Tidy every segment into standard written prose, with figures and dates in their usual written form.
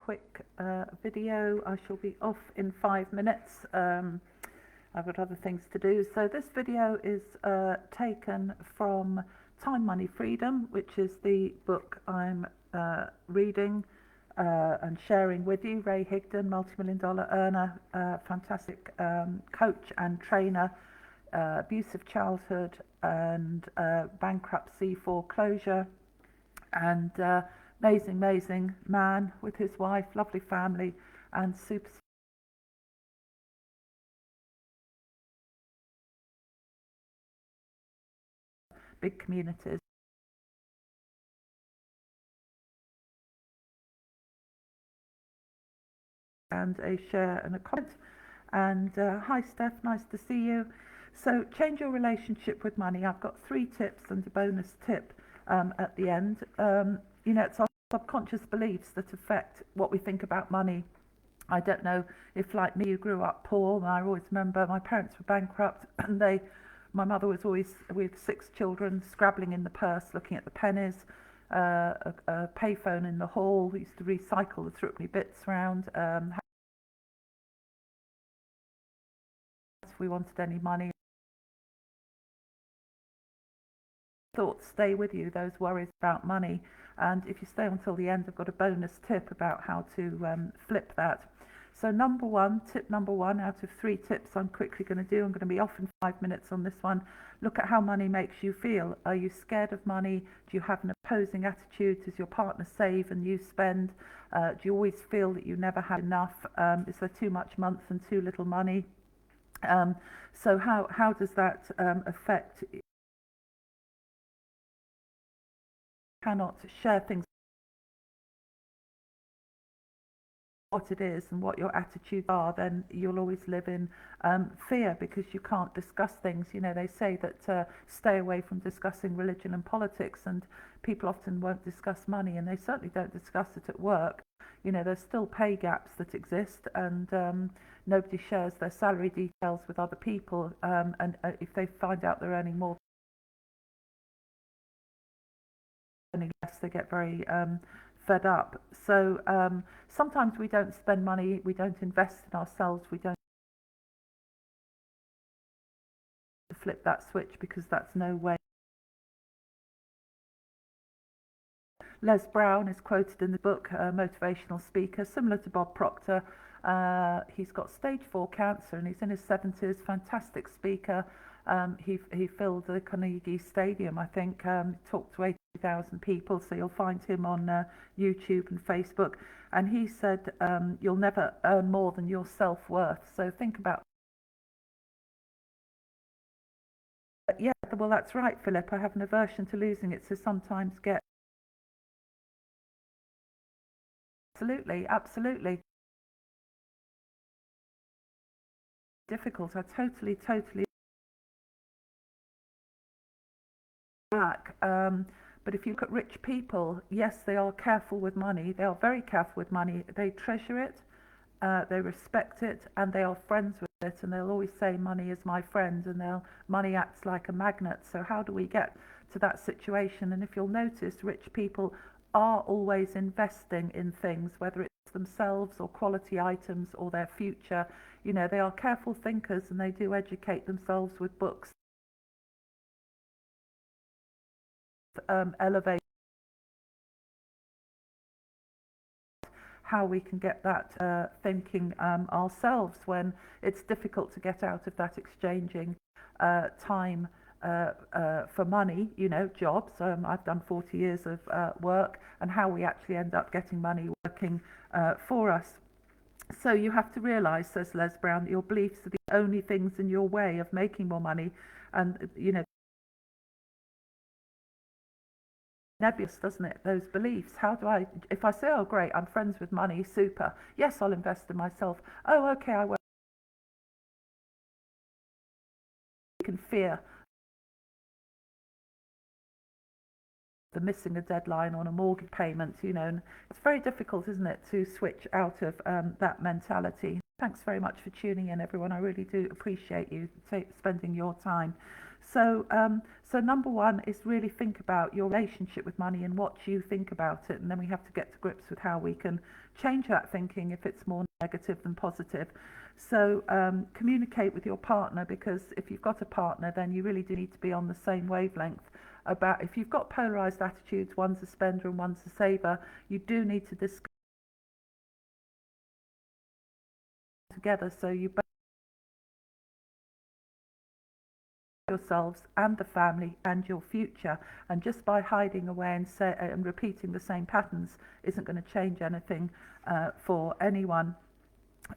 quick video. I shall be off in 5 minutes. I've got other things to do. So this video is taken from Time, Money, Freedom, which is the book I'm reading and sharing with you. Ray Higdon, multi-million-dollar earner, fantastic coach and trainer, abusive childhood and bankruptcy, foreclosure, and amazing man with his wife, lovely family, and super big communities. And a share and a comment. And hi Steph, nice to see you. So change your relationship with money. I've got 3 tips and a bonus tip at the end. You know, it's our subconscious beliefs that affect what we think about money. I don't know if, like me, you grew up poor. I always remember my parents were bankrupt, and my mother was always with 6 children, scrabbling in the purse, looking at the pennies, a payphone in the hall. We used to recycle the threepenny bits around. If we wanted any money, thoughts stay with you, those worries about money. And if you stay until the end, I've got a bonus tip about how to flip that. So tip number one out of 3 tips I'm quickly going to do. I'm going to be off in 5 minutes on this one. Look at how money makes you feel. Are you scared of money? Do you have an opposing attitude? Does your partner save and you spend? Do you always feel that you never have enough? Is there too much month and too little money? So how does that affect? Cannot share things, what it is and what your attitudes are, then you'll always live in fear because you can't discuss things. You know, they say that stay away from discussing religion and politics, and people often won't discuss money, and they certainly don't discuss it at work. You know, there's still pay gaps that exist, and nobody shares their salary details with other people, and if they find out they're earning more, earning less, they get very fed up. So sometimes we don't spend money, we don't invest in ourselves, we don't flip that switch because that's no way. Les Brown is quoted in the book, a motivational speaker, similar to Bob Proctor. He's got stage 4 cancer and he's in his 70s, fantastic speaker. He filled the Carnegie Stadium, I think, talked to 80,000 people, so you'll find him on YouTube and Facebook. And he said, you'll never earn more than your self-worth. So think about. Yeah, well, that's right, Philip. I have an aversion to losing it, so sometimes get. Absolutely. Difficult. I totally back. But if you look at rich people, yes, they are careful with money. They are very careful with money. They treasure it, they respect it, and they are friends with it. And they'll always say, money is my friend, and money acts like a magnet. So how do we get to that situation? And if you'll notice, rich people are always investing in things, whether it's themselves or quality items or their future. You know, they are careful thinkers, and they do educate themselves with books. Elevate how we can get that thinking ourselves when it's difficult to get out of that exchanging time for money, you know, jobs. I've done 40 years of work, and how we actually end up getting money working for us. So you have to realise, says Les Brown, that your beliefs are the only things in your way of making more money. And, you know, nebulous, doesn't it, those beliefs? How do I, if I say, oh great, I'm friends with money, super, yes, I'll invest in myself, oh okay, I won't. You can fear the missing a deadline on a mortgage payment, you know, and it's very difficult, isn't it, to switch out of that mentality. Thanks very much for tuning in, everyone. I really do appreciate you spending your time. So number one is really think about your relationship with money and what you think about it, and then we have to get to grips with how we can change that thinking if it's more negative than positive. So communicate with your partner, because if you've got a partner, then you really do need to be on the same wavelength. About if you've got polarized attitudes, one's a spender and one's a saver, you do need to discuss together so you both yourselves and the family and your future. And just by hiding away and repeating the same patterns isn't going to change anything for anyone.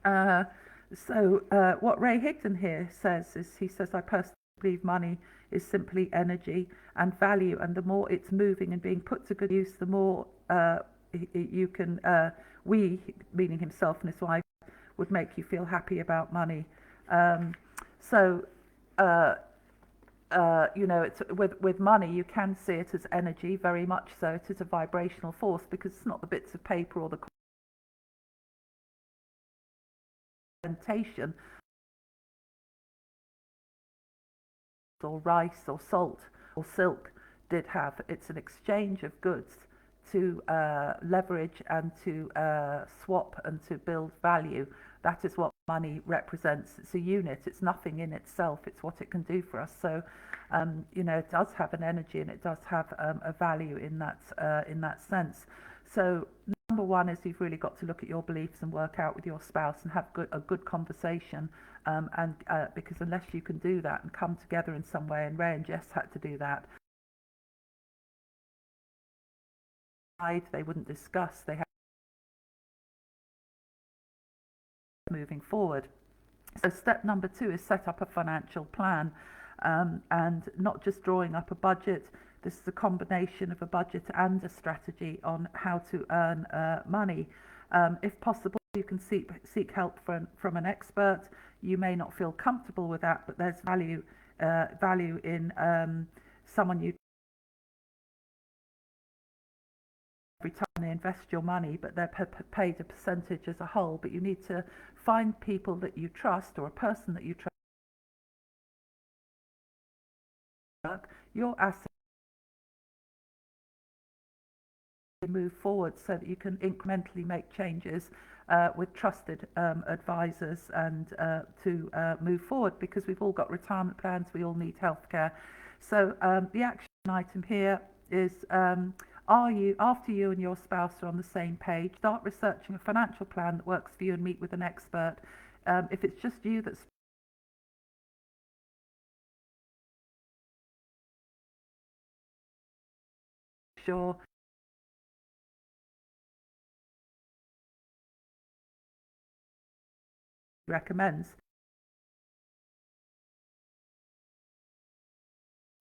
What Ray Higdon here says is, he says, I personally believe money is simply energy and value, and the more it's moving and being put to good use, the more you can, we, meaning himself and his wife, would make you feel happy about money. It's with money, you can see it as energy, very much so. It is a vibrational force, because it's not the bits of paper or the presentation or rice or salt or silk did have. It's an exchange of goods to leverage and to swap and to build value. That is what money represents. It's a unit. It's nothing in itself. It's what it can do for us. So, it does have an energy, and it does have a value in that sense. So number one is you've really got to look at your beliefs and work out with your spouse and have a good conversation. Because unless you can do that and come together in some way, and Ray and Jess had to do that, they wouldn't discuss. They had moving forward. So step number 2 is set up a financial plan, and not just drawing up a budget. This is a combination of a budget and a strategy on how to earn money. If possible, you can seek help from an expert. You may not feel comfortable with that, but there's value in someone you every time they invest your money, but they're paid a percentage as a whole. But you need to find people that you trust, or a person that you trust, your assets move forward, so that you can incrementally make changes with trusted advisors, and to move forward, because we've all got retirement plans, we all need healthcare. So the action item here is, are you, after you and your spouse are on the same page, start researching a financial plan that works for you and meet with an expert. If it's just you that's sure recommends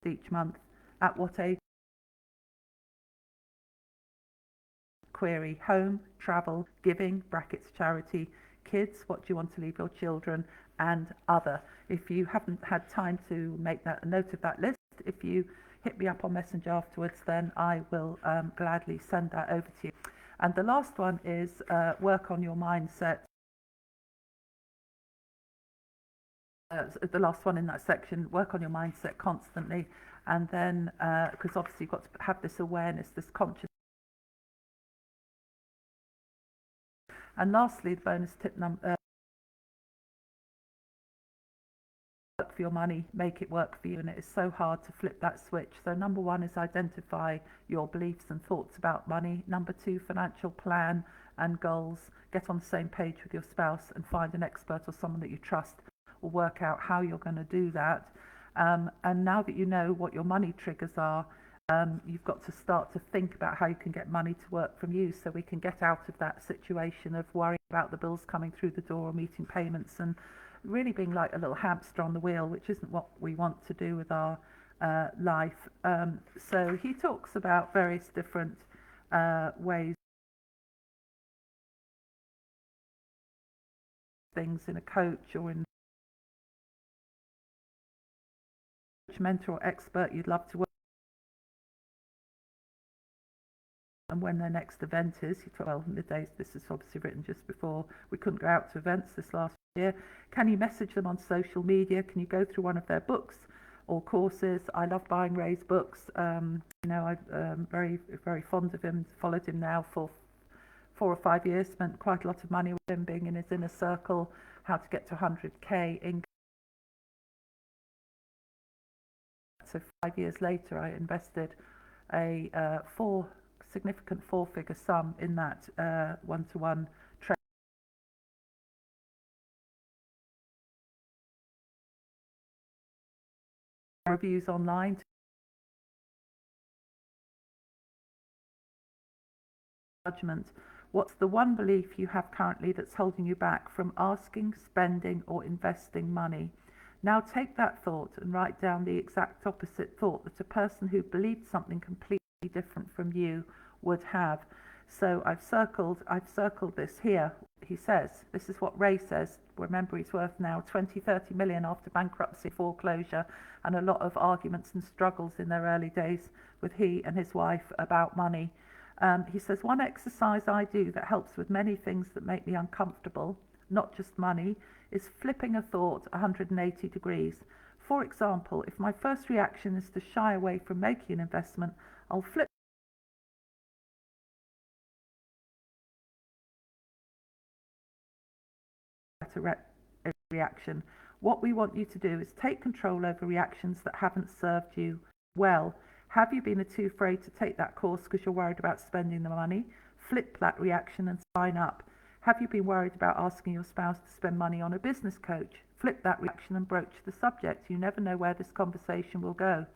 each month, at what age, query, home, travel, giving, brackets charity, kids, what do you want to leave your children, and other. If you haven't had time to make that a note of that list, if you hit me up on Messenger afterwards, then I will gladly send that over to you. And the last one is work on your mindset. The last one in that section, work on your mindset constantly, and then because obviously you've got to have this awareness, this conscious. And lastly, the bonus tip number, work for your money, make it work for you. And it is so hard to flip that switch. So number 1 is identify your beliefs and thoughts about money. Number 2, financial plan and goals. Get on the same page with your spouse and find an expert or someone that you trust, or work out how you're going to do that. And now that you know what your money triggers are, you've got to start to think about how you can get money to work from you, so we can get out of that situation of worrying about the bills coming through the door or meeting payments, and really being like a little hamster on the wheel, which isn't what we want to do with our life. So he talks about various different ways, things in a coach or in a mentor or expert you'd love to work, and when their next event is. Well, in the days, this is obviously written just before we couldn't go out to events this last year. Can you message them on social media? Can you go through one of their books or courses. I love buying Ray's books. You know, I'm very fond of him, followed him now for 4 or 5 years, spent quite a lot of money with him, being in his inner circle, how to get to 100k income. So 5 years later, I invested a significant four-figure sum in that one-to-one trade. Reviews online. Judgment. What's the one belief you have currently that's holding you back from asking, spending, or investing money? Now take that thought and write down the exact opposite thought that a person who believed something completely different from you would have. So I've circled this here. He says, this is what Ray says. Remember, he's worth now 20-30 million after bankruptcy, foreclosure, and a lot of arguments and struggles in their early days with he and his wife about money. He says, one exercise I do that helps with many things that make me uncomfortable, not just money, is flipping a thought 180 degrees. For example, if my first reaction is to shy away from making an investment, I'll flip a reaction. What we want you to do is take control over reactions that haven't served you well. Have you been too afraid to take that course because you're worried about spending the money? Flip that reaction and sign up. Have you been worried about asking your spouse to spend money on a business coach? Flip that reaction and broach the subject. You never know where this conversation will go.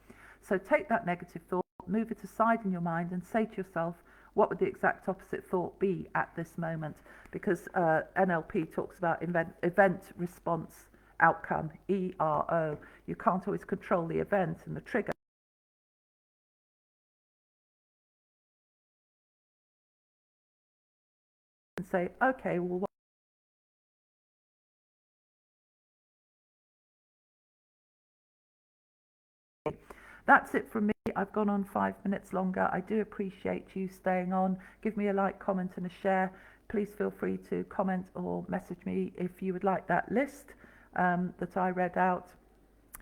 So take that negative thought, move it aside in your mind and say to yourself, what would the exact opposite thought be at this moment? Because NLP talks about event response outcome, ERO. You can't always control the event and the trigger. And say, okay, well, that's it from me. I've gone on 5 minutes longer. I do appreciate you staying on. Give me a like, comment and a share. Please feel free to comment or message me if you would like that list that I read out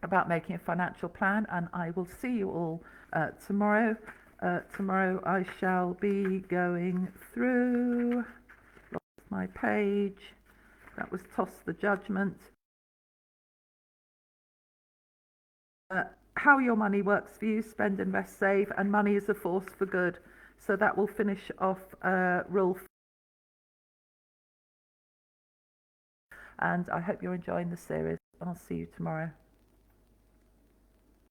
about making a financial plan, and I will see you all tomorrow. Tomorrow I shall be going through my page. That was Toss the Judgment. How your money works for you, spend, invest, save, and money is a force for good. So that will finish off rule 4. And I hope you're enjoying the series. I'll see you tomorrow.